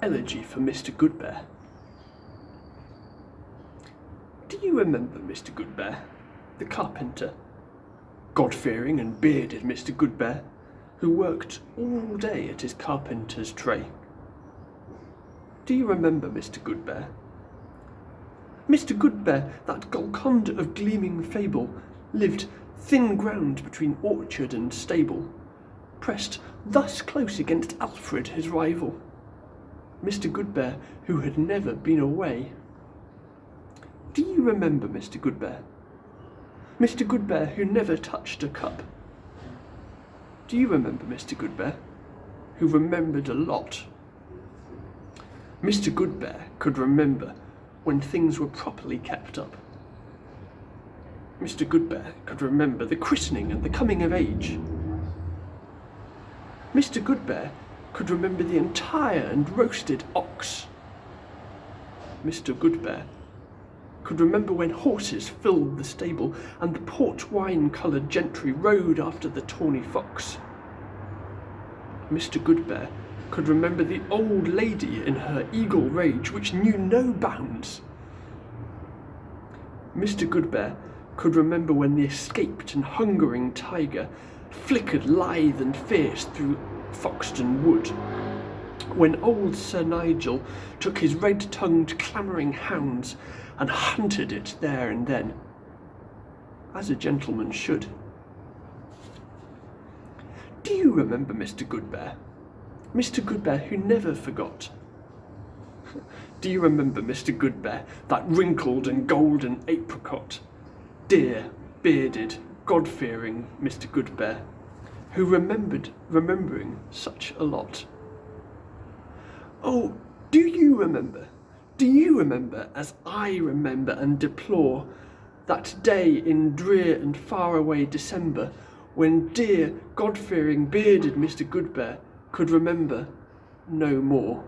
Elegy for Mr. Goodbeare. Do you remember Mr. Goodbeare, the carpenter, God-fearing and bearded Mr. Goodbeare, who worked all day at his carpenter's tray? Do you remember Mr. Goodbeare? Mr. Goodbeare, that Golconda of gleaming fable, lived thin ground between orchard and stable, pressed thus close against Alfred his rival, Mr. Goodbeare, who had never been away. Do you remember Mr. Goodbeare? Mr. Goodbeare, who never touched a cup. Do you remember Mr. Goodbeare, who remembered a lot? Mr. Goodbeare could remember when things were properly kept up. Mr. Goodbeare could remember the christening and the coming of age. Mr. Goodbeare could remember the entire and roasted ox. Mr. Goodbeare could remember when horses filled the stable and the port wine-coloured gentry rode after the tawny fox. Mr. Goodbeare could remember the old lady in her eagle rage which knew no bounds. Mr. Goodbeare could remember when the escaped and hungering tiger flickered lithe and fierce through Foxton Wood, when old Sir Nigel took his red-tongued clamouring hounds and hunted it there and then, as a gentleman should. Do you remember Mr. Goodbeare? Mr. Goodbeare who never forgot. Do you remember Mr. Goodbeare, that wrinkled and golden apricot? Dear, bearded, God-fearing Mr. Goodbeare, who remembering such a lot. Oh, do you remember, as I remember and deplore, that day in drear and far-away December, when dear, God-fearing, bearded Mr. Goodbeare could remember no more?